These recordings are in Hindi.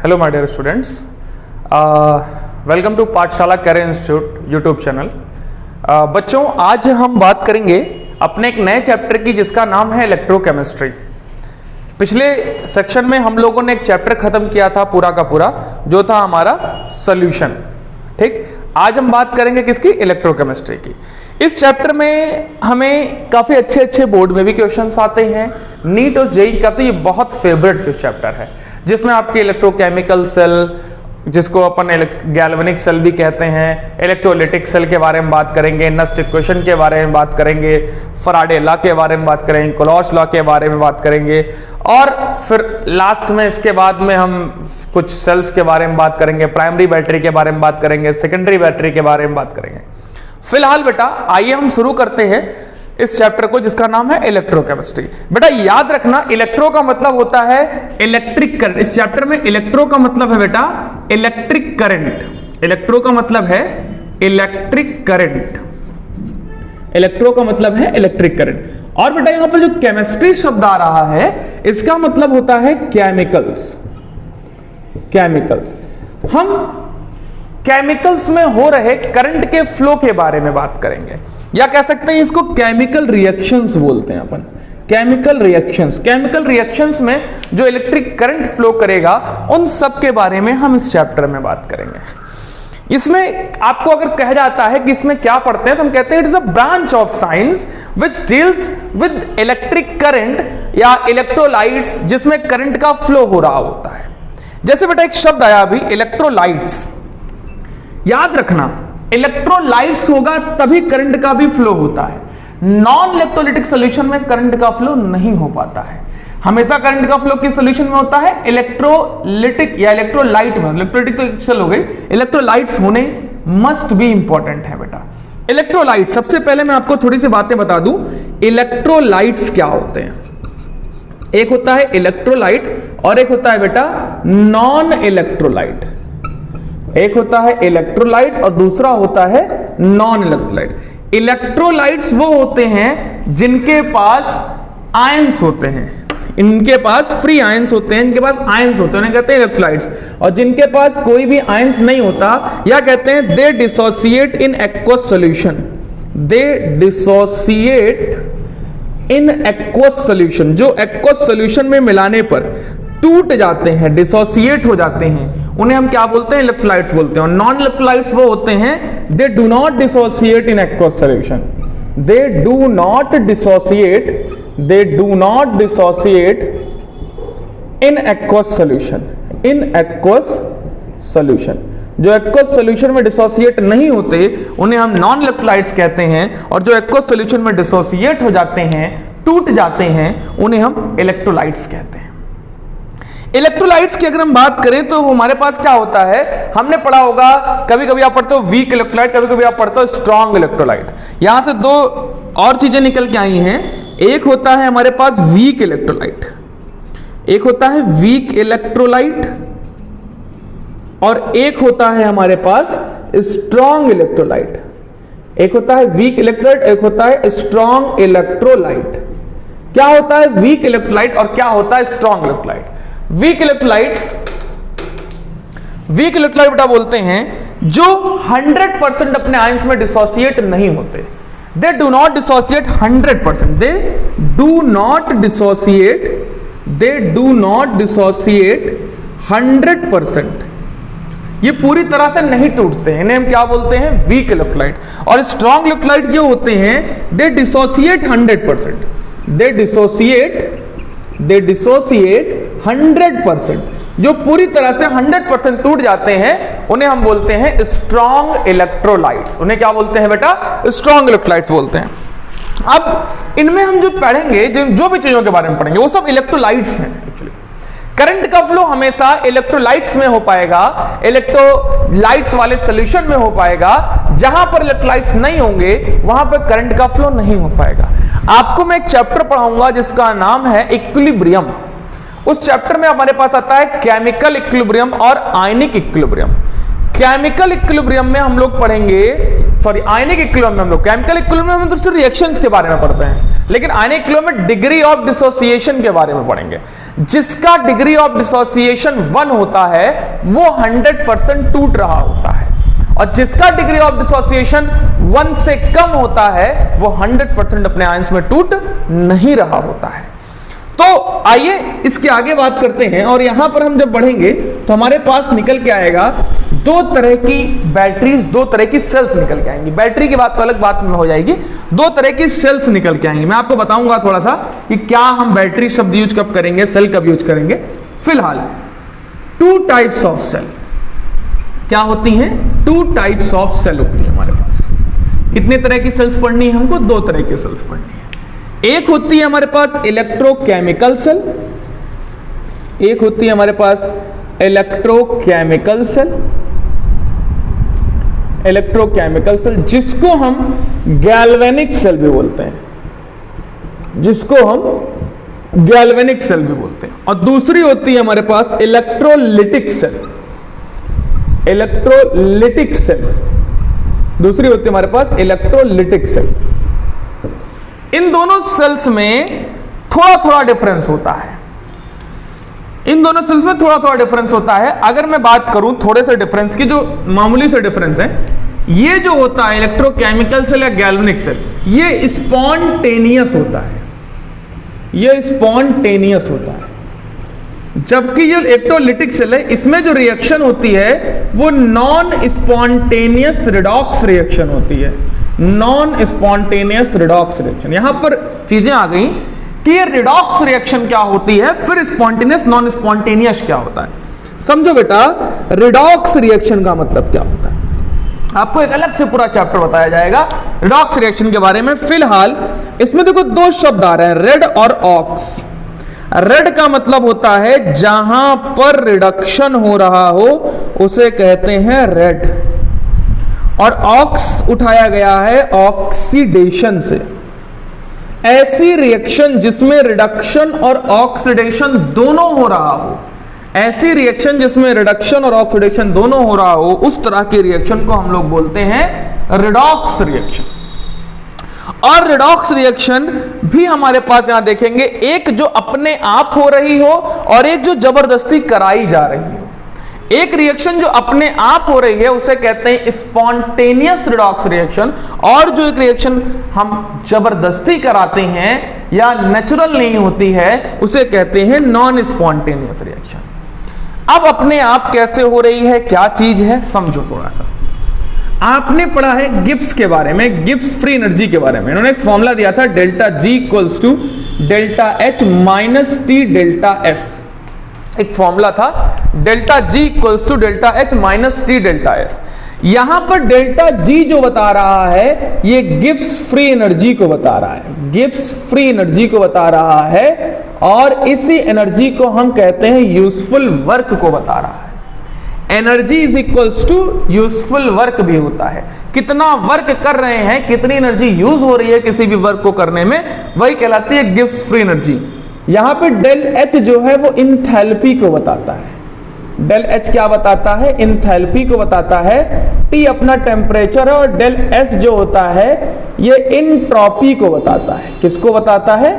Hello my dear students, welcome to Pathshala career institute YouTube channel. बच्चों, आज हम बात करेंगे अपने एक नए चैप्टर की जिसका नाम है इलेक्ट्रोकेमिस्ट्री। पिछले सेक्शन में हम लोगों ने एक चैप्टर खत्म किया था पूरा का पूरा, जो था हमारा सॉल्यूशन। ठीक, आज हम बात करेंगे किसकी? इलेक्ट्रोकेमिस्ट्री की। इस चैप्टर में हमें काफी अच्छे अच्छे बोर्ड में भी क्वेश्चंस आते हैं। नीट और जेईई का तो ये बहुत फेवरेट चैप्टर है, जिसमें आपके इलेक्ट्रोकेमिकल सेल, जिसको अपन गैल्वेनिक सेल भी कहते हैं, इलेक्ट्रोलाइटिक सेल के बारे में बात करेंगे, नस्ट इक्वेशन के बारे में बात करेंगे, फराडे लॉ के बारे में बात करेंगे, कोलॉश लॉ के बारे में बात करेंगे, और फिर लास्ट में इसके बाद में हम कुछ सेल्स के बारे में बात करेंगे, प्राइमरी बैटरी के बारे में बात करेंगे, सेकेंडरी बैटरी के बारे में बात करेंगे। फिलहाल बेटा आइए हम शुरू करते हैं इस चैप्टर को, जिसका नाम है इलेक्ट्रोकेमिस्ट्री। बेटा याद रखना, इलेक्ट्रो का मतलब होता है इलेक्ट्रिक करंट। इस चैप्टर में इलेक्ट्रो का मतलब है बेटा इलेक्ट्रिक करंट। इलेक्ट्रो का मतलब है इलेक्ट्रिक करंट। इलेक्ट्रो का मतलब है इलेक्ट्रिक करंट। और बेटा यहां पर जो केमिस्ट्री शब्द आ रहा है, इसका मतलब होता है केमिकल्स। केमिकल्स, हम केमिकल्स में हो रहे करंट के फ्लो के बारे में बात करेंगे, या कह सकते हैं इसको केमिकल रिएक्शंस बोलते हैं अपन। केमिकल रिएक्शंस, केमिकल रिएक्शंस में जो इलेक्ट्रिक करंट फ्लो करेगा, उन सब के बारे में हम इस चैप्टर में बात करेंगे। इसमें आपको अगर कहा जाता है कि इसमें क्या पढ़ते हैं, तो हम कहते हैं it is a branch of science which deals with electric current या इलेक्ट्रोलाइट्स, जिसमें करंट का फ्लो हो रहा होता है। जैसे बेटा एक शब्द आया अभी, इलेक्ट्रोलाइट्स। याद रखना, इलेक्ट्रोलाइट्स होगा तभी करंट का भी फ्लो होता है। नॉन इलेक्ट्रोलाइटिक सॉल्यूशन में करंट का फ्लो नहीं हो पाता है। हमेशा करंट का फ्लो किस सॉल्यूशन में होता है? इलेक्ट्रोलिटिक या इलेक्ट्रोलाइट में। इलेक्ट्रोलिटिक तो एक्सेल हो गई, इलेक्ट्रोलाइट्स होने मस्ट बी इंपॉर्टेंट है बेटा। इलेक्ट्रोलाइट, सबसे पहले मैं आपको थोड़ी सी बातें बता दूं, इलेक्ट्रोलाइट्स क्या होते हैं। एक होता है इलेक्ट्रोलाइट और एक होता है बेटा नॉन इलेक्ट्रोलाइट। एक होता है इलेक्ट्रोलाइट और दूसरा होता है नॉन इलेक्ट्रोलाइट। इलेक्ट्रोलाइट्स वो होते हैं जिनके पास आयंस होते हैं, इनके पास फ्री आयंस होते हैं, इनके पास आयंस होते हैं, उन्हें कहते हैं इलेक्ट्रोलाइट्स। और जिनके पास कोई भी आयंस नहीं होता, या कहते हैं they dissociate in aqueous solution. They dissociate in aqueous solution, जो एक्वस सॉल्यूशन में मिलाने पर टूट जाते हैं, डिसोसिएट हो जाते हैं, उन्हें हम क्या बोलते हैं? इलेक्ट्रोलाइट्स बोलते हैं। और नॉन इलेक्ट्रोलाइट्स वो होते हैं they do not dissociate in aqueous solution. They do not dissociate, they do not dissociate in aqueous solution. In aqueous solution, जो एक्वस सॉल्यूशन में डिसोसिएट नहीं होते, उन्हें हम नॉन इलेक्ट्रोलाइट्स कहते हैं। और जो एक्वस सॉल्यूशन में डिसोसिएट हो जाते हैं, टूट जाते हैं, उन्हें हम इलेक्ट्रोलाइट्स कहते हैं। इलेक्ट्रोलाइट्स की अगर हम बात करें तो हमारे पास क्या होता है, हमने पढ़ा होगा, कभी कभी आप पढ़ते हो वीक इलेक्ट्रोलाइट, कभी कभी आप पढ़ते हो स्ट्रॉन्ग इलेक्ट्रोलाइट। यहां से दो और चीजें निकल के आई हैं। एक होता है हमारे पास वीक इलेक्ट्रोलाइट, एक होता है वीक इलेक्ट्रोलाइट, और एक होता है हमारे पास स्ट्रॉन्ग इलेक्ट्रोलाइट। एक होता है वीक इलेक्ट्रोलाइट, एक होता है स्ट्रॉन्ग इलेक्ट्रोलाइट। क्या होता है वीक इलेक्ट्रोलाइट और क्या होता है strong electrolyte? Weak electrolyte, weak electrolyte बेटा बोलते हैं जो 100% अपने आयंस में डिसोसिएट नहीं होते। They do not dissociate 100%, they do not dissociate, they do not dissociate 100%। ये पूरी तरह से नहीं टूटते हैं, इन्हें हम क्या बोलते हैं? Weak electrolyte. और स्ट्रॉन्ग इलेक्ट्रोलाइट ये होते हैं they dissociate 100%, they dissociate, they dissociate 100%, जो पूरी तरह से 100% टूट जाते हैं, उन्हें हम बोलते हैं स्ट्रॉन्ग इलेक्ट्रोलाइट्स। उन्हें क्या बोलते हैं बेटा? स्ट्रॉन्ग इलेक्ट्रोलाइट्स बोलते हैं। अब इनमें हम जो पढ़ेंगे, जो भी चीजों के बारे में पढ़ेंगे, वो सब इलेक्ट्रोलाइट्स हैं। एक्चुअली करंट का फ्लो हमेशा इलेक्ट्रोलाइट्स में हो पाएगा, इलेक्ट्रोलाइट्स वाले सॉल्यूशन में हो पाएगा। जहां पर इलेक्ट्रोलाइट्स नहीं होंगे, वहां पर करंट का फ्लो नहीं हो पाएगा। आपको मैं एक चैप्टर पढ़ाऊंगा जिसका नाम है इक्विलिब्रियम। उस चैप्टर में हमारे पास आता है केमिकल इक्विलिब्रियम और आयनिक इक्विलिब्रियम। केमिकल इक्विलिब्रियम में हम लोग पढ़ेंगे, सॉरी आयनिक इक्विलिब्रियम में हम लोग, केमिकल इक्विलिब्रियम में तो सिर्फ रिएक्शंस के बारे में पढ़ते हैं, लेकिन आयनिक इक्विलिब्रियम में डिग्री ऑफ डिसोसिएशन के बारे में पढ़ेंगे। जिसका डिग्री ऑफ डिसोसिएशन 1 होता है वो 100% टूट रहा होता है, और जिसका डिग्री ऑफ डिसोसिएशन 1 से कम होता है वो 100% अपने आयंस में टूट नहीं रहा होता है। तो आइए इसके आगे बात करते हैं, और यहां पर हम जब बढ़ेंगे तो हमारे पास निकल के आएगा दो तरह की बैटरीज, दो तरह की सेल्स निकल के आएंगी। बैटरी की बात तो अलग बात में हो जाएगी, दो तरह की सेल्स निकल के आएंगी। मैं आपको बताऊंगा थोड़ा सा कि क्या हम बैटरी शब्द यूज कब करेंगे, सेल कब यूज करेंगे। फिलहाल 2 टाइप्स ऑफ सेल क्या होती हैं, 2 टाइप्स ऑफ सेल होती है हमारे पास। कितने तरह की सेल्स पढ़नी है हमको, 2 तरह की सेल्स पढ़नी है। एक होती है हमारे पास इलेक्ट्रोकेमिकल सेल, एक होती है हमारे पास इलेक्ट्रोकेमिकल सेल, इलेक्ट्रोकेमिकल सेल जिसको हम गैल्वेनिक सेल भी बोलते हैं, जिसको हम गैल्वेनिक सेल भी बोलते हैं। और दूसरी होती है हमारे पास इलेक्ट्रोलिटिक सेल, इलेक्ट्रोलिटिक सेल, दूसरी होती है हमारे पास इलेक्ट्रोलिटिक सेल। इन दोनों सेल्स में थोड़ा थोड़ा डिफरेंस होता है, इन दोनों सेल्स में थोड़ा थोड़ा डिफरेंस होता है। अगर मैं बात करूं थोड़े से डिफरेंस की, जो मामूली से डिफरेंस है, ये जो होता है इलेक्ट्रोकेमिकल सेल या गैल्वेनिक सेल, ये स्पॉन्टेनियस होता है, ये स्पॉन्टेनियस होता है। जबकि ये इलेक्ट्रोलिटिक सेल है, इसमें जो रिएक्शन होती है वो नॉन स्पॉन्टेनियस रिडॉक्स रिएक्शन होती है, नॉन स्पॉन्टेनियस रिडॉक्स रिएक्शन। यहां पर चीजें आ गई कि ये रिडॉक्स रिएक्शन क्या होती है, फिर स्पॉन्टेनियस नॉन स्पॉन्टेनियस क्या होता है। समझो बेटा, रिडॉक्स रिएक्शन का मतलब क्या होता है, आपको एक अलग से पूरा चैप्टर बताया जाएगा रिडॉक्स रिएक्शन के बारे में। फिलहाल इसमें देखो 2 शब्द आ रहे हैं, रेड और ऑक्स। रेड का मतलब होता है जहां पर रिडक्शन हो रहा हो उसे कहते हैं रेड, और ऑक्स उठाया गया है ऑक्सीडेशन से। ऐसी रिएक्शन जिसमें रिडक्शन और ऑक्सीडेशन दोनों हो रहा हो, ऐसी रिएक्शन जिसमें रिडक्शन और ऑक्सीडेशन दोनों हो रहा हो, उस तरह की रिएक्शन को हम लोग बोलते हैं रिडॉक्स रिएक्शन। और रिडॉक्स रिएक्शन भी हमारे पास यहां देखेंगे, एक जो अपने आप हो रही हो और एक जो जबरदस्ती कराई जा रही हो। एक रिएक्शन जो अपने आप हो रही है उसे कहते हैं स्पॉन्टेनियस रिडॉक्स रिएक्शन, और जो एक रिएक्शन हम जबरदस्ती कराते हैं या नेचुरल नहीं होती है उसे कहते हैं नॉन स्पॉन्टेनियस रिएक्शन। अब अपने आप कैसे हो रही है, क्या चीज है, समझो थोड़ा सा। आपने पढ़ा है गिब्स के बारे में, गिब्स फ्री एनर्जी के बारे में। इन्होंने एक फॉर्मूला दिया था, delta G equals to delta H minus T delta S. एक फॉर्मूला था delta G equals to delta H minus T delta S. यहां पर डेल्टा जी जो बता रहा है ये गिब्स फ्री एनर्जी को बता रहा है, गिब्स फ्री एनर्जी को बता रहा है, और इसी एनर्जी को हम कहते हैं यूजफुल वर्क को बता रहा है। Energy is equals to useful work भी होता है, कितना वर्क कर रहे हैं, कितनी एनर्जी यूज हो रही है किसी भी वर्क को करने में, वही कहलाती है गिब्स फ्री एनर्जी। यहां पे डेल एच जो है वो इंथैल्पी को बताता है, डेल एच क्या बताता है, इंथैल्पी को बताता है। टी अपना टेम्परेचर है, और डेल एस जो होता है ये इंट्रॉपी को बताता है। किसको बताता है,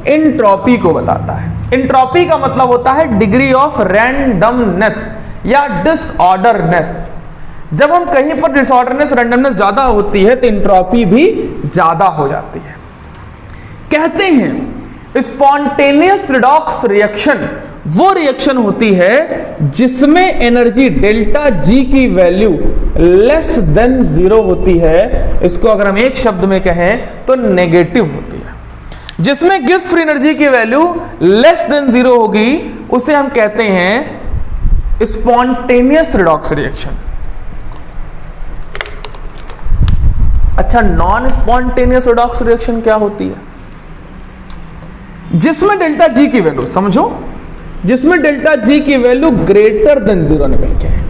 इंट्रॉपी को बताता है। इंट्रॉपी का मतलब होता है डिग्री ऑफ रैंडमनेस या डिसऑर्डरनेस। जब हम कहीं पर डिसऑर्डरनेस रैंडमनेस ज्यादा होती है तो इंट्रॉपी भी ज्यादा हो जाती है। कहते हैं स्पॉन्टेनियस रिडॉक्स रिएक्शन वो रिएक्शन होती है जिसमें एनर्जी डेल्टा जी की वैल्यू लेस देन 0 होती है। इसको अगर हम एक शब्द में कहें तो नेगेटिव होती है। जिसमें गिब्स फ्री एनर्जी की वैल्यू लेस देन 0 होगी उसे हम कहते हैं स्पॉन्टेनियस रिडॉक्स रिएक्शन। अच्छा, नॉन स्पॉन्टेनियस रिडॉक्स रिएक्शन क्या होती है, जिसमें डेल्टा जी की वैल्यू, समझो, जिसमें डेल्टा जी की वैल्यू ग्रेटर देन 0 निकल के है,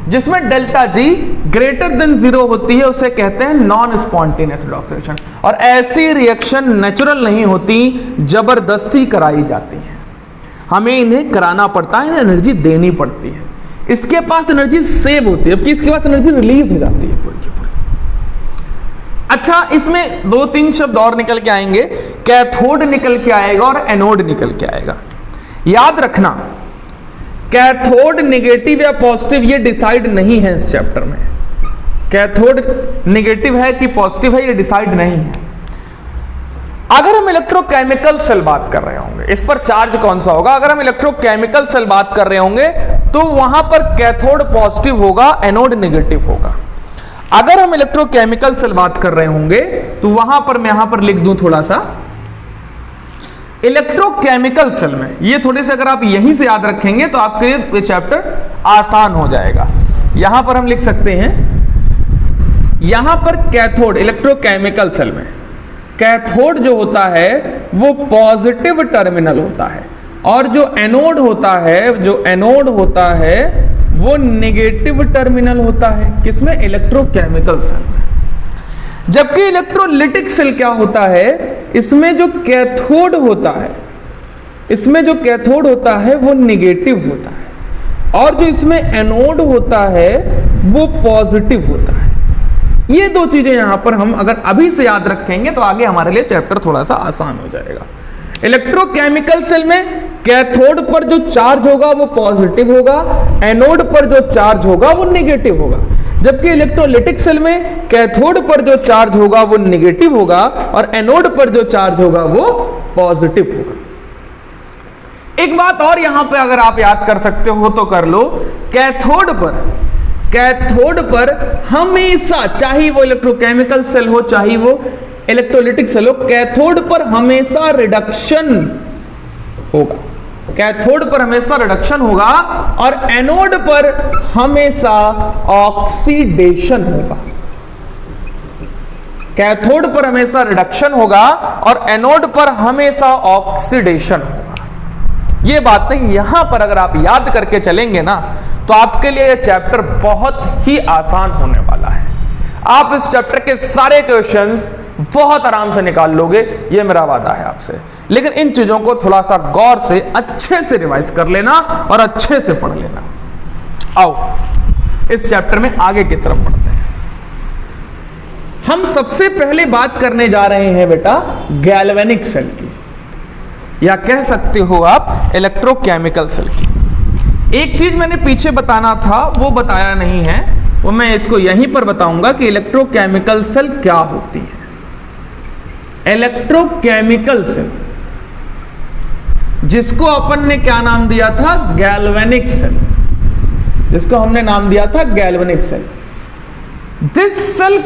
जिसमें डेल्टा जी ग्रेटर देन 0 होती है उसे कहते हैं नॉन स्पॉन्टेनियस रिडॉक्स रिएक्शन। और ऐसी रिएक्शन नेचुरल नहीं होती, जबरदस्ती कराई जाती है, हमें इन्हें कराना पड़ता है, इन्हें एनर्जी देनी पड़ती है। इसके पास एनर्जी सेव होती है, जबकि इसके पास एनर्जी रिलीज हो जाती है पूरी की पूरी। अच्छा, इसमें 2-3 शब्द और निकल के आएंगे, कैथोड निकल के आएगा और एनोड निकल के आएगा। याद रखना, कैथोड नेगेटिव या पॉजिटिव ये डिसाइड नहीं है इस चैप्टर में। कैथोड नेगेटिव है कि पॉजिटिव है ये डिसाइड नहीं है। अगर हम इलेक्ट्रोकेमिकल सेल बात कर रहे होंगे, इस पर चार्ज कौन सा होगा, अगर हम इलेक्ट्रोकेमिकल सेल बात कर रहे होंगे तो वहां पर कैथोड पॉजिटिव होगा, एनोड नेगेटिव होगा। अगर हम इलेक्ट्रोकेमिकल सेल बात कर रहे होंगे तो वहां पर मैं यहां पर लिख दूं थोड़ा सा, इलेक्ट्रोकेमिकल सेल में, ये थोड़े से अगर आप यहीं से याद रखेंगे तो आपके लिए ये चैप्टर आसान हो जाएगा। यहां पर हम लिख सकते हैं, यहां पर कैथोड इलेक्ट्रोकेमिकल सेल में कैथोड जो होता है वो पॉजिटिव टर्मिनल होता है, और जो एनोड होता है वो नेगेटिव टर्मिनल होता है। किसमें? इलेक्ट्रोकेमिकल सेल में। जबकि इलेक्ट्रोलिटिक सेल क्या होता है, इसमें जो कैथोड होता है वो नेगेटिव होता है, और जो इसमें एनोड होता है वो पॉजिटिव होता है। ये दो चीजें यहां पर हम अगर अभी से याद रखेंगे तो आगे हमारे लिए चैप्टर थोड़ा सा आसान हो जाएगा। इलेक्ट्रोकेमिकल सेल में कैथोड पर जो चार्ज होगा वो पॉजिटिव होगा, एनोड पर जो चार्ज होगा वो नेगेटिव होगा। जबकि इलेक्ट्रोलिटिक सेल में कैथोड पर जो चार्ज होगा वो नेगेटिव होगा और एनोड पर जो चार्ज होगा वो पॉजिटिव होगा। एक बात और यहां पे अगर आप याद कर सकते हो तो कर लो, कैथोड पर हमेशा, चाहे वो इलेक्ट्रोकेमिकल सेल हो चाहे वो इलेक्ट्रोलिटिक सेल हो, कैथोड पर हमेशा रिडक्शन होगा। कैथोड पर हमेशा रिडक्शन होगा और एनोड पर हमेशा ऑक्सीडेशन होगा। कैथोड पर हमेशा रिडक्शन होगा और एनोड पर हमेशा ऑक्सीडेशन होगा। ये बातें यहां पर अगर आप याद करके चलेंगे ना तो आपके लिए यह चैप्टर बहुत ही आसान होने वाला है। आप इस चैप्टर के सारे क्वेश्चंस बहुत आराम से निकाल लोगे, ये मेरा वादा है आपसे। लेकिन इन चीजों को थोड़ा सा गौर से अच्छे से रिवाइज कर लेना और अच्छे से पढ़ लेना। आओ इस चैप्टर में आगे की तरफ बढ़ते हैं। हम सबसे पहले बात करने जा रहे हैं बेटा गैल्वेनिक सेल की, या कह सकते हो आप इलेक्ट्रोकेमिकल सेल की। एक चीज मैंने पीछे बताना था वो बताया नहीं है, वो मैं इसको यहीं पर बताऊंगा कि इलेक्ट्रोकेमिकल सेल क्या होती है। इलेक्ट्रोकेमिकल सेल, जिसको अपन ने क्या नाम दिया था, गैल्वेनिक सेल, जिसको हमने नाम दिया था galvanic cell. This cell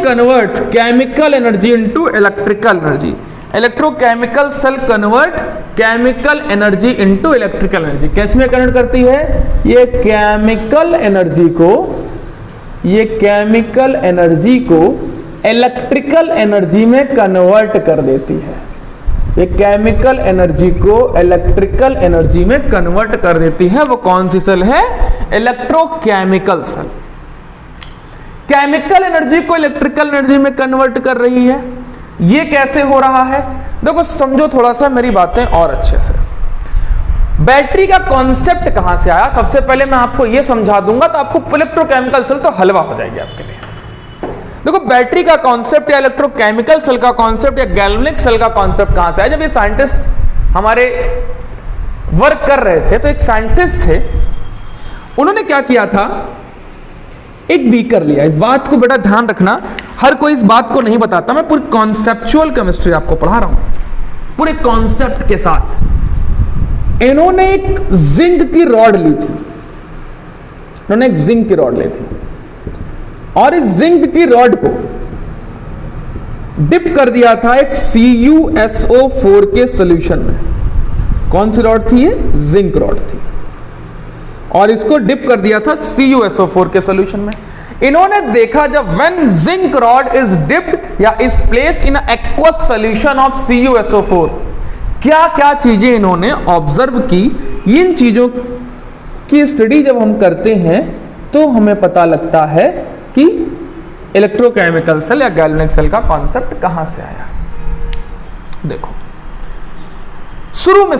converts chemical energy into electrical energy. Electrochemical cell convert chemical energy into electrical energy. कैसे में कन्वर्ट करती है? ये केमिकल एनर्जी को इलेक्ट्रिकल एनर्जी में कन्वर्ट कर देती है। ये केमिकल एनर्जी को इलेक्ट्रिकल एनर्जी में कन्वर्ट कर देती है। वो कौन सी सेल है? Electrochemical cell. केमिकल एनर्जी को इलेक्ट्रिकल एनर्जी में कन्वर्ट कर रही है। ये कैसे हो रहा है? देखो समझो थोड़ा सा मेरी बातें और अच्छे से। बैटरी का कॉन्सेप्ट कहां से आया, सबसे पहले मैं आपको यह समझा दूंगा तो आपको इलेक्ट्रोकेमिकल सेल तो हलवा हो जाएगी आपके लिए। देखो बैटरी का कॉन्सेप्ट या इलेक्ट्रोकेमिकल सेल का कॉन्सेप्ट या गैल्वेनिक सेल का कॉन्सेप्ट कहां से आया? जब ये साइंटिस्ट हमारे वर्क कर रहे थे तो एक साइंटिस्ट थे, उन्होंने क्या किया था, एक बीकर लिया। इस बात को बेटा ध्यान रखना, हर कोई इस बात को नहीं बताता, मैं पूरी कॉन्सेप्चुअल केमिस्ट्री आपको पढ़ा रहा हूं पूरे कॉन्सेप्ट के साथ। इन्होंने एक जिंक की रॉड ली थी, और इस जिंक की रॉड को डिप कर दिया था एक CuSO4 के सॉल्यूशन में। कौन सी रॉड थी? ये जिंक रॉड थी, और इसको डिप कर दिया था CuSO4 के सॉल्यूशन में। इन्होंने देखा जब when zinc rod is dipped या is placed in aqueous solution of CuSO4, क्या क्या चीजें इन्होंने ऑब्जर्व की। इन चीजों की स्टडी जब हम करते हैं तो हमें पता लगता है कि इलेक्ट्रोकेमिकल सेल या गैल्वेनिक सेल का कॉन्सेप्ट कहां से आया। देखो शुरू में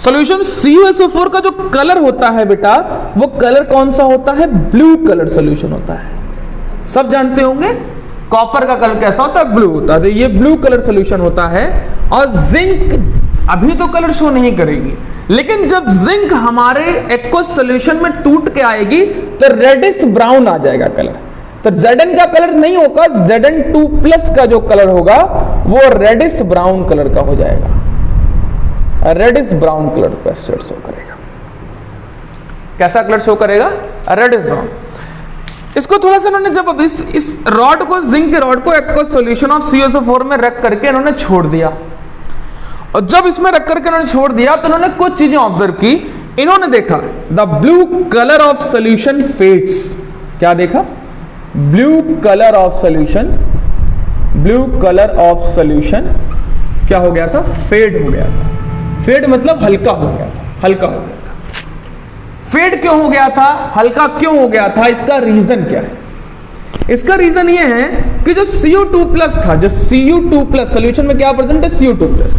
सॉल्यूशन CuSO4 का जो कलर होता है बेटा, वो कलर कौन सा होता है? ब्लू कलर सॉल्यूशन होता है। सब जानते होंगे कॉपर का कलर कैसा होता है? ब्लू होता है। तो ये ब्लू कलर सॉल्यूशन होता है। और जिंक अभी तो कलर शो नहीं करेगी, लेकिन जब जिंक हमारे एक्वस सॉल्यूशन में टूट के आएगी तो रेडिश ब्राउन आ जाएगा कलर। तो Zn का कलर नहीं होगा, Zn2+ का जो कलर होगा वो रेडिश ब्राउन कलर का हो जाएगा। रेडिश ब्राउन कलर पर शो करेगा। कैसा कलर शो करेगा? Reddish brown. इसको थोड़ा सा इन्होंने जब अब इस रॉड को, जिंक के रॉड को एक्वस सॉल्यूशन ऑफ CuSO4 में रख करके इन्होंने छोड़ दिया, और जब इसमें रख करके इन्होंने छोड़ दिया तो इन्होंने कुछ चीजें ऑब्जर्व की। इन्होंने देखा the blue colour of solution fades. क्या देखा? Blue colour of solution, blue colour of solution क्या हो गया था? फेड हो गया था। फेड मतलब हल्का हो गया था, हल्का हो गया था। फेड क्यों हो गया था? हल्का क्यों हो गया था? इसका रीजन क्या है? इसका रीजन ये है कि जो Cu2+ था, जो Cu2+ सॉल्यूशन में क्या प्रेजेंट है? Cu2+।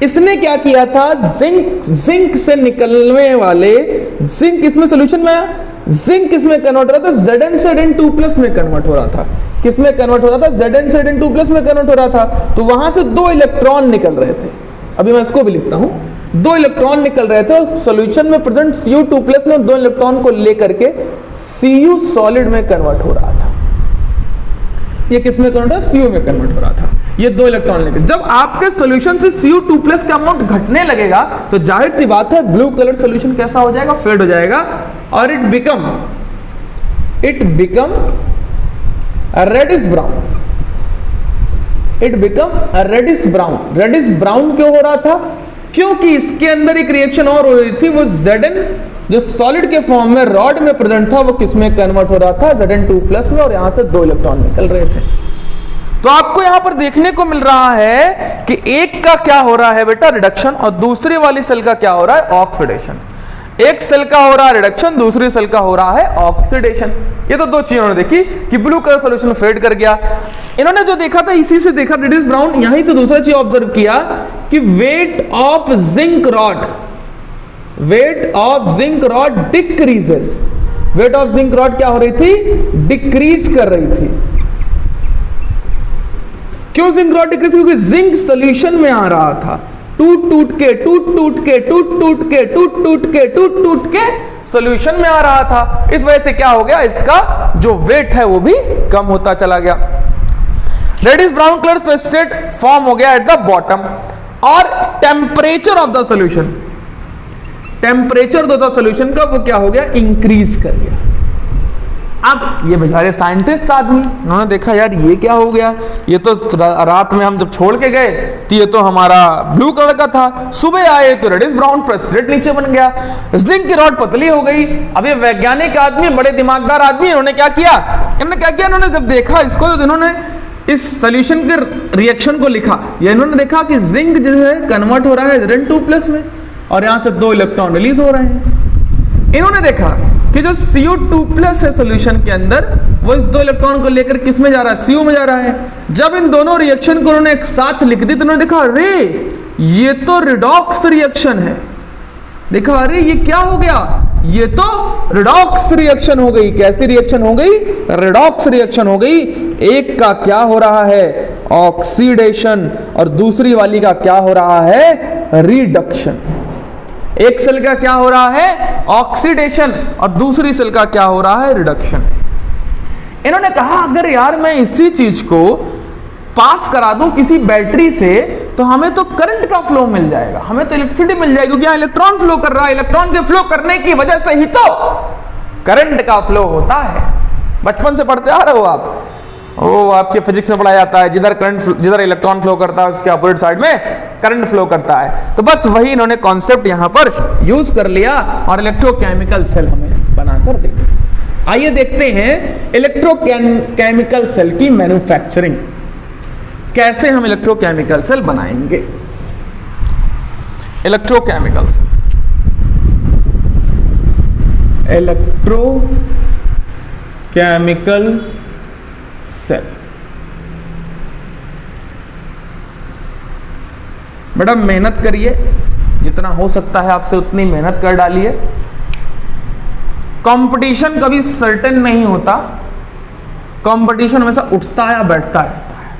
इसने क्या किया था? जिंक से निकलने वाले, जिंक इसमें सॉल्यूशन में आया, जिंक किसमें कन्वर्ट हो रहा था? Zn से Zn2+ में कन्वर्ट हो रहा था। किसमें कन्वर्ट हो रहा था? Zn से Zn2+ में कन्वर्ट हो रहा था। तो वहां से 2 इलेक्ट्रॉन निकल रहे थे। अभी मैं इसको भी लिखता हूं, 2 इलेक्ट्रॉन निकल रहे थे। सॉल्यूशन में प्रेजेंट Cu2+ में 2 इलेक्ट्रॉन को लेकर के Cu सॉलिड में कन्वर्ट हो रहा था। ये किसमें कन्वर्ट हो रहा? Cu में कन्वर्ट हो रहा था। ये 2 इलेक्ट्रॉन लेके जब आपके सॉल्यूशन से Cu2+ का अमाउंट घटने लगेगा तो जाहिर सी बात है ब्लू कलर सॉल्यूशन कैसा हो जाएगा? फेड हो जाएगा। और it become reddish brown. It become reddish brown. Reddish brown क्यों हो रहा था? क्योंकि इसके अंदर एक रिएक्शन और हो रही थी। वो Zn जो सॉलिड के फॉर्म में रॉड में प्रेजेंट था वो किसमें कन्वर्ट हो रहा था? Zn2+ में। और यहां से 2 इलेक्ट्रॉन निकल रहे थे। तो आपको यहां पर देखने को मिल रहा है कि एक का क्या हो रहा है बेटा? रिडक्शन। और दूसरी वाली सेल का क्या हो रहा है? ऑक्सीडेशन। एक सेल का हो रहा है रिडक्शन, दूसरी सेल का हो रहा है ऑक्सीडेशन। ये तो 2 चीजें उन्होंने देखी कि ब्लू कलर सॉल्यूशन फेड कर गया। इन्होंने जो देखा था इसी से देखा, रेडिश ब्राउन। यहीं से दूसरा चीज ऑब्जर्व किया कि weight of zinc rod, weight of zinc rod decreases. Weight of zinc rod क्या हो रही थी? डिक्रीज कर रही थी। क्यों जिंक रॉड डिक्रीज? क्योंकि जिंक सॉल्यूशन में आ रहा था, टूट टूट के सॉल्यूशन में आ रहा था। इस वजह से क्या हो गया? इसका जो वेट है वो भी कम होता चला गया। Reddish brown colour precipitate form हो गया एट द बॉटम। और temperature of the solution, temperature of the solution का वो क्या हो गया? इंक्रीज कर गया। अब ये बेचारे साइंटिस्ट आदमी, उन्होंने देखा यार ये क्या हो गया? ये तो रात में हम जब छोड़ के गए तो ये तो हमारा ब्लू कलर का था, सुबह आए तो रेडिश ब्राउन प्रेसिपिटेट नीचे बन गया, जिंक की रॉड पतली हो गई। अब ये वैज्ञानिक आदमी, बड़े दिमागदार आदमी, इन्होंने क्या किया? इन्होंने जब देखा इसको तो इन्होंने इस सॉल्यूशन के रिएक्शन को लिखा। ये इन्होंने देखा कि जिंक जो है कन्वर्ट हो रहा है Zn2+ में और यहां से 2 इलेक्ट्रॉन रिलीज हो रहे हैं। इन्होंने देखा कि जो Cu2+ है सॉल्यूशन के अंदर, वो इस 2 इलेक्ट्रॉन को लेकर किस में जा रहा है? Cu में जा रहा है। जब इन दोनों रिएक्शन को उन्होंने एक साथ लिख दी तो उन्होंने देखा अरे ये तो रिडॉक्स रिएक्शन है। देखा अरे ये क्या हो गया? ये तो रिडॉक्स रिएक्शन हो गई। कैसी रिएक्शन हो गई? रिडॉक्स रिएक्शन हो गई। एक का क्या हो रहा है? ऑक्सीडेशन। और दूसरी वाली का क्या हो रहा है? रिडक्शन। एक सेल का क्या हो रहा है? ऑक्सीडेशन। और दूसरी सेल का क्या हो रहा है? रिडक्शन। इन्होंने कहा अगर यार मैं इसी चीज को पास करा दूं किसी बैटरी से तो हमें तो करंट का फ्लो मिल जाएगा, हमें तो इलेक्ट्रिसिटी मिल जाएगी, क्योंकि यहां इलेक्ट्रॉन फ्लो कर रहा है। इलेक्ट्रॉन के फ्लो करने की वजह से ही तो करंट का फ्लो होता है। बचपन से पढ़ते आ रहे हो आप, वो आपके फिजिक्स में पढ़ाया जाता है, जिधर इलेक्ट्रॉन फ्लो करता है उसके अपोजिट साइड में करंट फ्लो करता है। तो बस वही इन्होंने कॉन्सेप्ट यहां पर यूज कर लिया और इलेक्ट्रोकेमिकल सेल हमें बनाकर दे दी। आइए देखते हैं इलेक्ट्रोकेमिकल सेल की मैन्युफैक्चरिंग, कैसे हम इलेक्ट्रोकेमिकल सेल बनाएंगे। Electrochemical cell, electrochemical cell. बेटा मेहनत करिए, जितना हो सकता है आपसे उतनी मेहनत कर डालिए। कंपटीशन कभी सर्टेन नहीं होता, कंपटीशन हमेशा उठता या बैठता रहता है।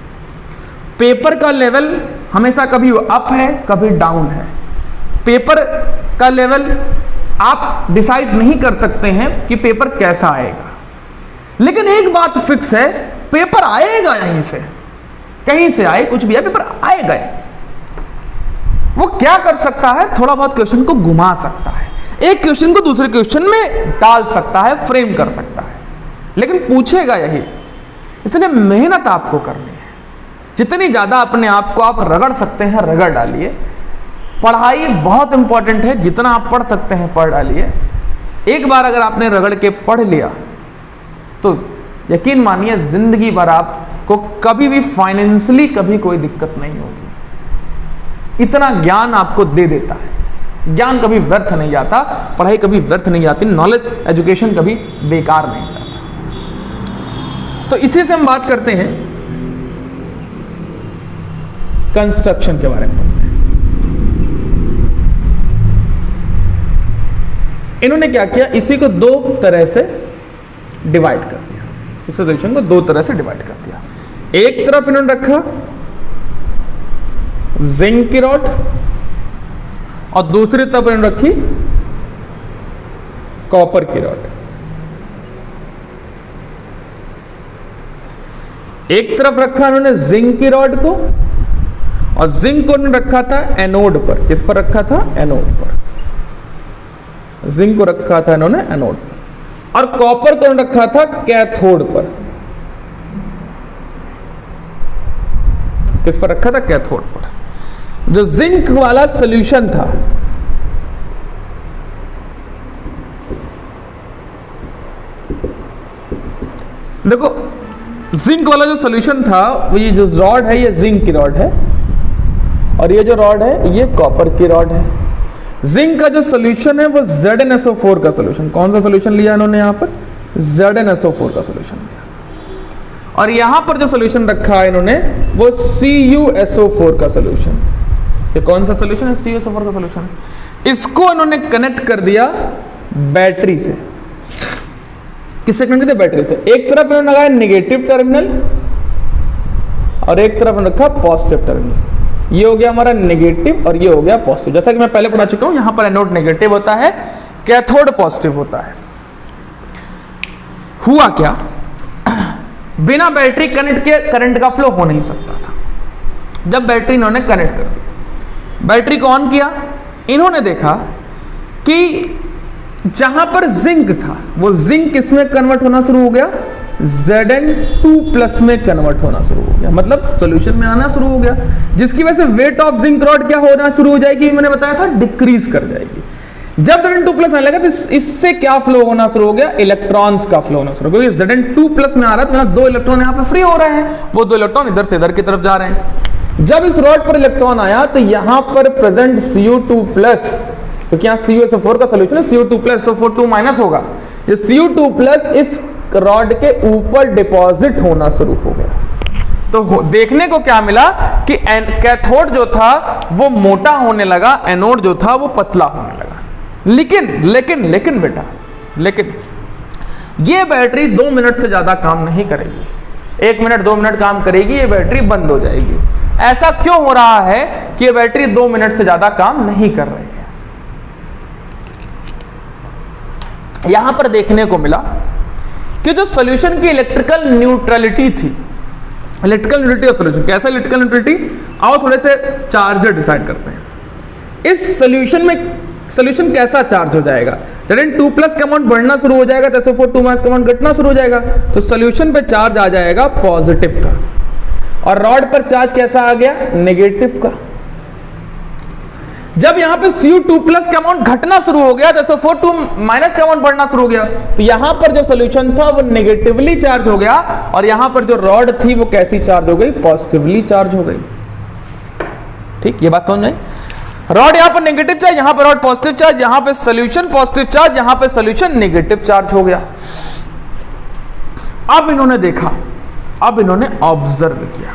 पेपर का लेवल हमेशा कभी अप है कभी डाउन है। पेपर का लेवल आप डिसाइड नहीं कर सकते हैं कि पेपर कैसा आएगा, लेकिन एक बात फिक्स है, पेपर आएगा यहीं से, कहीं से आए कुछ भी है, पेपर आएगा यहीं से। वो क्या कर सकता है, थोड़ा बहुत क्वेश्चन को घुमा सकता है, एक क्वेश्चन को दूसरे क्वेश्चन में डाल सकता है, फ्रेम कर सकता है, लेकिन पूछेगा यही। इसलिए मेहनत आपको करनी है, जितनी ज्यादा अपने आप को आप रगड़ सकते हैं रगड़ डालिए। पढ़ाई बहुत इंपॉर्टेंट है, जितना आप पढ़ सकते हैं पढ़ डालिए। एक बार अगर आपने रगड़ के पढ़ लिया तो यकीन मानिए जिंदगी भर आपको कभी भी फाइनेंशियली कभी कोई दिक्कत नहीं होगी। इतना ज्ञान आपको दे देता है। ज्ञान कभी व्यर्थ नहीं जाता, पढ़ाई कभी व्यर्थ नहीं जाती, नॉलेज एजुकेशन कभी बेकार नहीं जाता। तो इसी से हम बात करते हैं कंस्ट्रक्शन के बारे में पढ़ते हैं। इन्होंने क्या किया, इसी को दो तरह से डिवाइड कर दिया, इस सोल्यूशन को दो तरह से डिवाइड कर दिया। एक तरफ इन्होंने रखा जिंक की रॉड और दूसरी तरफ इन्होंने रखी कॉपर की रॉड। एक तरफ रखा इन्होंने जिंक की रॉड को और जिंक को इन्होंने रखा था एनोड पर। किस पर रखा था, एनोड पर। जिंक को रखा था इन्होंने एनोड पर और कॉपर को रखा था कैथोड पर। किस पर रखा था, कैथोड पर। जो जिंक वाला सॉल्यूशन था देखो, जिंक वाला जो सॉल्यूशन था वो ये जो रॉड है ये जिंक की रॉड है और ये जो रॉड है ये कॉपर की रॉड है। जिंक का जो सॉल्यूशन है वो ZnSO4 का सॉल्यूशन। कौन सा सॉल्यूशन लिया इन्होंने यहां पर, ZnSO4 का सॉल्यूशन लिया। और यहां पर जो सॉल्यूशन रखा है इन्होंने वो CuSO4 का सॉल्यूशन। ये कौन सा सॉल्यूशन है, CuSO4 का सॉल्यूशन। इसको इन्होंने कनेक्ट कर दिया बैटरी से। किससे कनेक्ट किया, बैटरी से। एक तरफ इन्होंने लगाया नेगेटिव टर्मिनल और एक तरफ रखा पॉजिटिव टर्मिनल। ये हो गया हमारा नेगेटिव और ये हो गया पॉजिटिव। जैसा कि मैं पहले पढ़ा चुका हूं, यहां पर एनोड नेगेटिव होता है, कैथोड पॉजिटिव होता है। हुआ क्या, बिना बैटरी कनेक्ट किए करंट का फ्लो हो नहीं सकता था। जब बैटरी इन्होंने कनेक्ट कर दी, बैटरी को ऑन किया, इन्होंने देखा कि जहां पर जिंक था वो जिंक किसमें कन्वर्ट होना शुरू हो गया, Zn2+ में कन्वर्ट होना शुरू हो गया, मतलब सॉल्यूशन में आना शुरू हो गया, जिसकी वजह से वेट ऑफ जिंक रॉड क्या होना शुरू हो जाएगी, मैंने बताया था डिक्रीज कर जाएगी। जब Zn2+ आने लगा तो इससे क्या फ्लो होना शुरू हो गया, इलेक्ट्रॉन्स का फ्लो होना शुरू हो गया। Zn2+ में आ रहा है तो दो इलेक्ट्रॉन यहाँ पे फ्री हो रहे हैं, वो दो इलेक्ट्रॉन इधर से इधर की तरफ जा रहे हैं। जब इस रॉड पर इलेक्ट्रॉन आया तो यहां पर प्रेजेंट Cu2+, क्योंकि यहाँ CuSO4 का सॉल्यूशन है, Cu2+ SO4 होगा, ये Cu2+ इस रॉड के ऊपर डिपॉजिट होना शुरू हो गया। तो देखने को क्या मिला कि कैथोड जो था वो मोटा होने लगा, एनोड जो था वो पतला होने लगा। लेकिन बेटा, लेकिन ये बैटरी 2 मिनट से ज्यादा काम नहीं करेगी। 1 मिनट 2 मिनट काम करेगी, ये बैटरी बंद हो जाएगी। ऐसा क्यों हो रहा है कि ये बैटरी 2 मिनट से ज्यादा काम नहीं कर रही है। यहां पर देखने को मिला कि जो सॉल्यूशन की इलेक्ट्रिकल न्यूट्रलिटी थी, इलेक्ट्रिकल न्यूट्रलिटी ऑफ सॉल्यूशन, कैसा इलेक्ट्रिकल न्यूट्रलिटी, आओ थोड़े से चार्जर डिसाइड करते हैं। इस सॉल्यूशन में सॉल्यूशन कैसा चार्ज हो जाएगा, Zn2+ का अमाउंट बढ़ना शुरू हो जाएगा तो SO4 का अमाउंट घटना शुरू हो जाएगा, तो सॉल्यूशन पे चार्ज आ जाएगा पॉजिटिव का, और रॉड पर चार्ज कैसा आ गया, नेगेटिव का। जब यहां पे Cu2+ का अमाउंट घटना शुरू हो गया तो SO4 का अमाउंट बढ़ना शुरू हो गया, तो यहां पर जो सॉल्यूशन था वो नेगेटिवली चार्ज हो गया और यहां पर जो रॉड थी वो कैसी चार्ज हो गई, पॉजिटिवली चार्ज हो गई। ठीक, ये बात समझ में आई। रॉड यहां पर नेगेटिव चार्ज, यहां पर रॉड पॉजिटिव चार्ज, यहां पे सॉल्यूशन पॉजिटिव चार्ज, यहां पे सॉल्यूशन नेगेटिव चार्ज हो गया। अब इन्होंने देखा, अब इन्होंने ऑब्जर्व किया,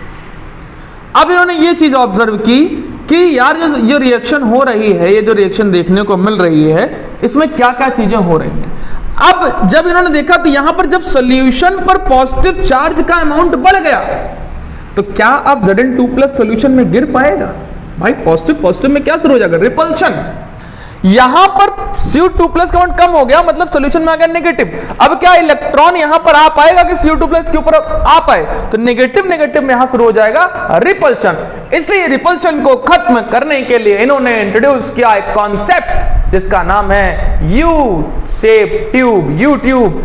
अब इन्होंने ये चीज ऑब्जर्व की कि यार जो रिएक्शन हो रही है, ये जो रिएक्शन देखने को मिल रही है, इसमें क्या क्या चीजें हो रही हैं। अब जब इन्होंने देखा तो यहां पर जब सोल्यूशन पर पॉजिटिव चार्ज का अमाउंट बढ़ गया तो क्या अब Zn2+ सोल्यूशन में गिर पाएगा? भाई पॉजिटिव पॉजिटिव में क्या शुरू हो जाएगा? रिपल्शन। यहां पर Cu2+ का अमाउंट कम हो गया, मतलब सोल्यूशन में आ गया नेगेटिव। अब क्या इलेक्ट्रॉन यहां पर आ पाएगा कि Cu2+ के ऊपर आ पाए? तो नेगेटिव नेगेटिव में यहां शुरू हो जाएगा रिपल्शन। इसी रिपल्शन को खत्म करने के लिए इन्होंने इंट्रोड्यूस किया एक कॉन्सेप्ट जिसका नाम है U shape tube, you tube.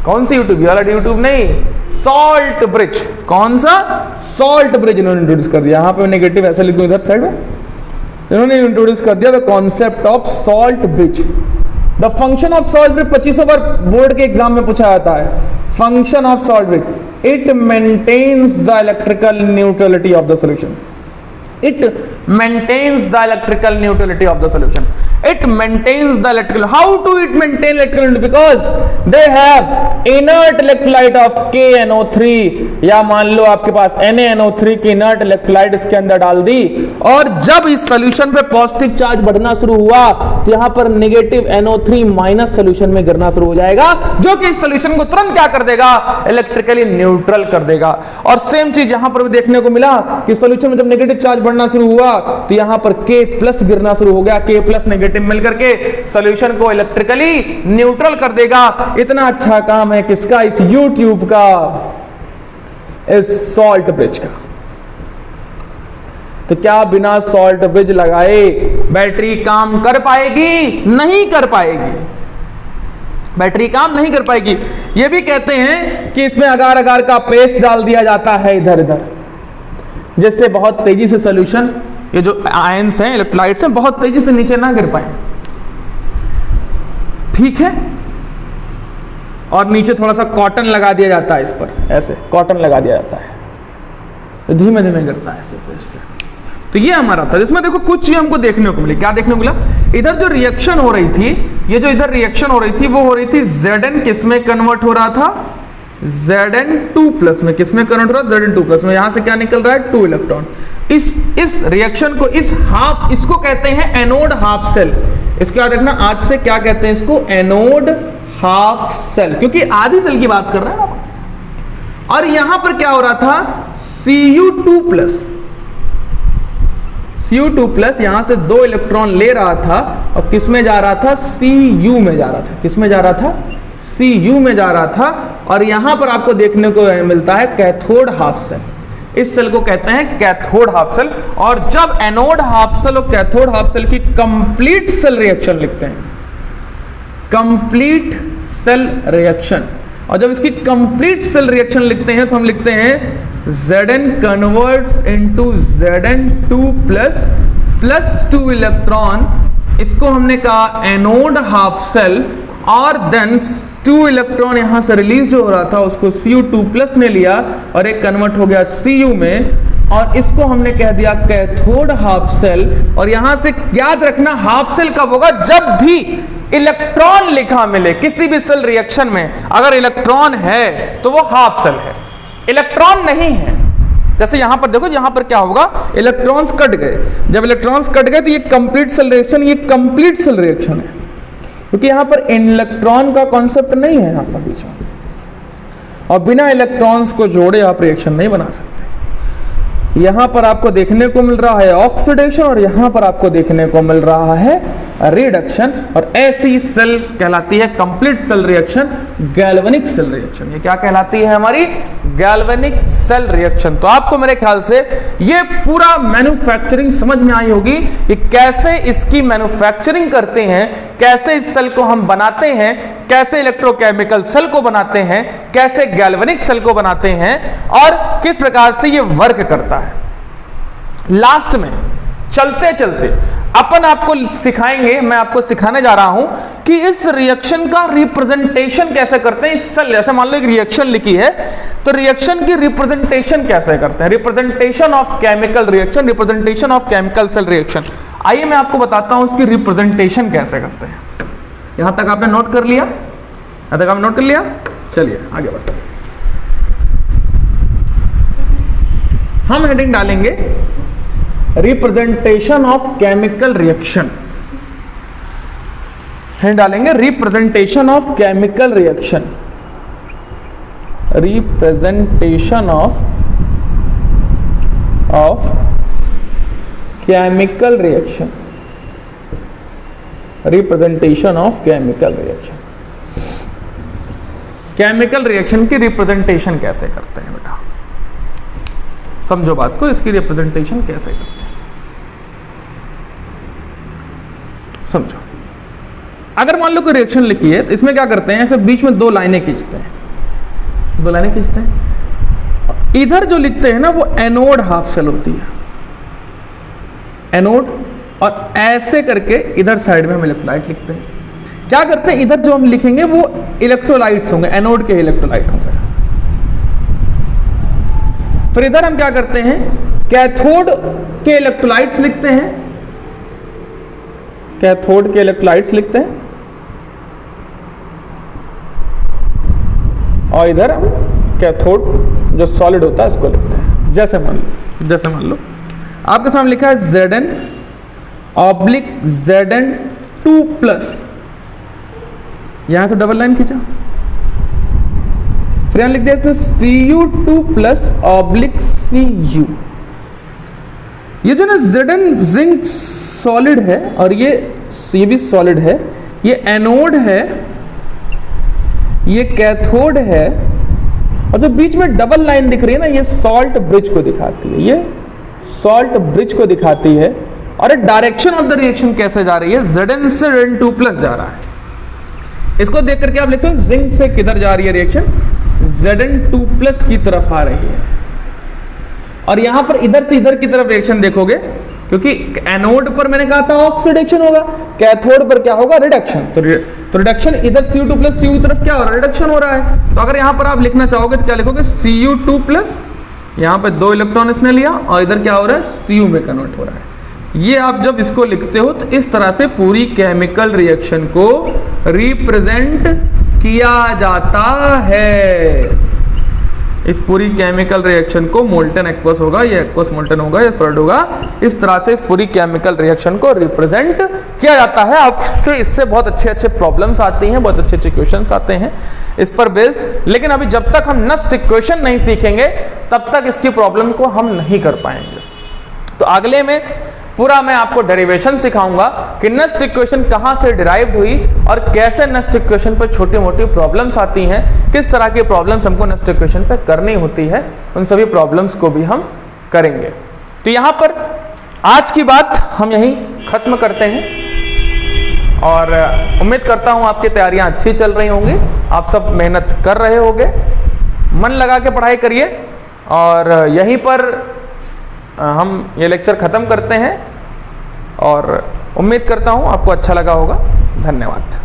कौन सी यूट्यूब? वाला यूट्यूब नहीं, सॉल्ट ब्रिज। कौन सा? सॉल्ट ब्रिज इन्होंने इंट्रोड्यूस कर दिया। यहां पे नेगेटिव ऐसा लिख दूं इधर साइड में, इन्होंने इंट्रोड्यूस कर दिया the concept of salt bridge. The function of salt bridge 2500 बार बोर्ड के एग्जाम में पूछा जाता है। Function of salt bridge, it maintains the electrical neutrality of the solution. It maintains the electrical neutrality of the solution. It maintains the electrical. How do it maintain electrical neutrality? Because they have inert electrolyte of KNO3, या मान लो आपके पास NaNO3 की inert electrolyte इसके अंदर डाल दी, और जब इस सोल्यूशन पे पॉजिटिव चार्ज बढ़ना शुरू हुआ तो यहां पर नेगेटिव NO3- सोल्यूशन में गिरना शुरू हो जाएगा, जो कि इस सोल्यूशन को तुरंत क्या कर देगा? इलेक्ट्रिकली न्यूट्रल कर देगा। और सेम चीज यहां पर भी देखने को मिला कि सोल्यूशन में जब नेगेटिव चार्ज बढ़ना शुरू हुआ तो यहां पर K+ गिरना शुरू हो गया। K+ नेगेटिव मिलकर के सॉल्यूशन को इलेक्ट्रिकली न्यूट्रल कर देगा। इतना अच्छा काम है किसका? इस यू ट्यूब का, इस सॉल्ट ब्रिज का। तो क्या बिना सॉल्ट ब्रिज लगाए बैटरी काम कर पाएगी? नहीं कर पाएगी, बैटरी काम नहीं कर पाएगी। यह भी कहते हैं कि इसमें अगार अगार का पेस्ट डाल दिया जाता है इधर इधर, जिससे बहुत तेजी से सॉल्यूशन, ये जो आयंस हैं, इलेक्ट्रोलाइट्स हैं, बहुत तेजी से नीचे ना गिर पाए। ठीक है। और नीचे थोड़ा सा कॉटन लगा दिया जाता है, इस पर ऐसे कॉटन लगा दिया जाता है, तो धीमे धीमे गिरता है इससे। तो ये हमारा था, जिसमें देखो कुछ चीज हमको देखने को मिली। क्या देखने को मिला? इधर जो रिएक्शन हो रही थी, ये जो इधर रिएक्शन हो रही थी, वो हो रही थी Zn किस में कन्वर्ट हो रहा था? Zn2+ में। किस में कन्वर्ट हो रहा है? Zn2+ में। यहां से क्या निकल रहा है? 2 इलेक्ट्रॉन। इस रिएक्शन को, इस हाफ, इसको कहते हैं एनोड हाफ सेल। इसको याद रखना, आज से क्या कहते हैं इसको? एनोड हाफ सेल, क्योंकि आधी सेल की बात कर रहे हैं ना। और यहां पर क्या हो रहा था? Cu2+, Cu2+ यहां से 2 इलेक्ट्रॉन ले रहा था और किस में जा रहा था? Cu में जा रहा था। किस में जा रहा था? Cu में जा रहा था। और यहां पर आपको देखने को मिलता है कैथोड हाफ सेल। इस सेल को कहते हैं कैथोड हाफ सेल। और जब एनोड हाफ सेल और कैथोड हाफ सेल की कंप्लीट सेल रिएक्शन लिखते हैं, कंप्लीट सेल रिएक्शन, और जब इसकी कंप्लीट सेल रिएक्शन लिखते हैं तो हम लिखते हैं Zn converts into Zn2+ plus 2 electron. इसको हमने कहा एनोड हाफ सेल। और देन 2 इलेक्ट्रॉन यहां से रिलीज जो हो रहा था उसको Cu2+ ने लिया और एक कन्वर्ट हो गया Cu में, और इसको हमने कह दिया कैथोड हाफ सेल। और यहां से याद रखना, हाफ सेल कब होगा? जब भी इलेक्ट्रॉन लिखा मिले किसी भी सेल रिएक्शन में, अगर इलेक्ट्रॉन है तो वो हाफ सेल है, इलेक्ट्रॉन नहीं है। जैसे यहां पर देखो, यहां पर क्या होगा? इलेक्ट्रॉन्स कट गए। जब इलेक्ट्रॉन्स कट गए तो ये कंप्लीट सेल रिएक्शन, ये कंप्लीट सेल रिएक्शन है, क्योंकि यहां पर इलेक्ट्रॉन का कॉन्सेप्ट नहीं है यहां पर बीच में, और बिना इलेक्ट्रॉन्स को जोड़े आप रिएक्शन नहीं बना सकते। यहां पर आपको देखने को मिल रहा है ऑक्सीडेशन, और यहां पर आपको देखने को मिल रहा है रिडक्शन। और ऐसी सेल कहलाती है complete cell reaction, galvanic cell reaction. ये क्या कहलाती है? हमारी गैल्वेनिक सेल रिएक्शन। तो आपको मेरे ख्याल से ये पूरा मैन्युफैक्चरिंग समझ में आई होगी कि कैसे इसकी मैन्युफैक्चरिंग करते हैं, कैसे इस सेल को हम बनाते हैं, कैसे इलेक्ट्रोकेमिकल सेल को बनाते हैं, कैसे गैल्वेनिक सेल को बनाते हैं, और किस प्रकार से ये वर्क करता है। लास्ट में चलते चलते अपन आपको सिखाएंगे, मैं आपको सिखाने जा रहा हूं कि इस रिएक्शन का रिप्रेजेंटेशन कैसे करते हैं। इस सेल, जैसे मान लो एक रिएक्शन लिखी है, तो रिएक्शन की रिप्रेजेंटेशन कैसे करते हैं? Representation of chemical reaction, representation of chemical cell reaction. आइए मैं आपको बताता हूं इसकी रिप्रेजेंटेशन कैसे करते हैं। यहां तक आपने नोट कर लिया? यहां तक आपने नोट कर लिया? चलिए आगे बढ़ते हैं। हम हेडिंग डालेंगे रिप्रेजेंटेशन ऑफ केमिकल रिएक्शन, हैं डालेंगे representation of chemical reaction, representation of chemical reaction, representation of chemical reaction. Chemical reaction की रिप्रेजेंटेशन कैसे करते हैं बेटा, समझो बात को, इसकी रिप्रेजेंटेशन कैसे करते हैं समझो। अगर मान लो कोई रिएक्शन लिखी है तो इसमें क्या करते हैं, ऐसे बीच में 2 लाइनें खींचते हैं, 2 लाइनें खींचते हैं। इधर जो लिखते हैं ना वो एनोड हाफ सेल होती है, एनोड, और ऐसे करके इधर साइड में हम इलेक्ट्रोलाइट लिखते हैं। क्या करते हैं, इधर जो हम लिखेंगे वो इलेक्ट्रोलाइट्स होंगे, एनोड के इलेक्ट्रोलाइट होंगे। फिर इधर हम क्या करते हैं, कैथोड के इलेक्ट्रोलाइट्स लिखते हैं, कैथोड के इलेक्ट्रोलाइट्स लिखते हैं, और इधर हम कैथोड जो सॉलिड होता है उसको लिखते हैं। जैसे मान लो आपके सामने लिखा है Zn/Zn2+, यहां से डबल लाइन खींचा, फिर यहां लिख दिया इसने Cu2+/Cu। ये जो ना Zn जिंक सॉलिड है और ये भी सॉलिड है, ये एनोड है, ये कैथोड है, और जो बीच में डबल लाइन दिख रही है ना, ये सॉल्ट ब्रिज को दिखाती है, ये सॉल्ट ब्रिज को दिखाती है। और डायरेक्शन ऑफ द रिएक्शन कैसे जा रही है, Zn से Zn2+ जा रहा है। इसको देख करके आप लिखते हो जिंक से किधर जा रही है रिएक्शन, Zn2+ की तरफ आ रही है। और यहां पर इधर से इधर की तरफ रिएक्शन देखोगे, क्योंकि एनोड पर मैंने कहा था ऑक्सीडेशन होगा, कैथोड पर क्या होगा, रिडक्शन। तो रिडक्शन इधर Cu2+ Cu की तरफ क्या हो रहा है, रिडक्शन हो रहा है। तो अगर यहां पर आप लिखना चाहोगे तो क्या लिखोगे, Cu2+, यहां पे 2 इलेक्ट्रॉन इसने लिया और इधर क्या हो रहा है, Cu में कन्वर्ट हो रहा है। ये आप जब इसको लिखते हो तो इस तरह से पूरी केमिकल रिएक्शन को रिप्रेजेंट किया जाता है। इस पूरी केमिकल रिएक्शन को मोल्टन एक्वस होगा, ये एक्वस मोल्टन होगा, ये सॉलिड होगा, इस तरह से इस पूरी केमिकल रिएक्शन को रिप्रेजेंट किया जाता है। आपसे इससे बहुत अच्छे प्रॉब्लम्स आती हैं, बहुत अच्छे क्वेश्चंस आते हैं इस पर बेस्ड। लेकिन अभी जब तक हम नस्ट इक्वेशन नहीं सीखेंगे तब तक इसकी प्रॉब्लम को हम नहीं कर पाएंगे। तो अगले में पूरा मैं आपको डेरिवेशन सिखाऊंगा कि नस्ट इक्वेशन कहां से डिराइव्ड हुई और कैसे नस्ट इक्वेशन पर छोटी मोटी प्रॉब्लम्स आती हैं, किस तरह की प्रॉब्लम्स हमको नस्ट इक्वेशन पे करनी होती है, उन सभी प्रॉब्लम्स को भी हम करेंगे। तो यहां पर आज की बात हम यहीं खत्म करते हैं और उम्मीद करता हूं आपकी तैयारियां अच्छी चल रही होंगी, आप सब मेहनत कर रहे होंगे, मन लगा के पढ़ाई करिए। और यहीं पर हम ये लेक्चर ख़त्म करते हैं और उम्मीद करता हूँ आपको अच्छा लगा होगा। धन्यवाद।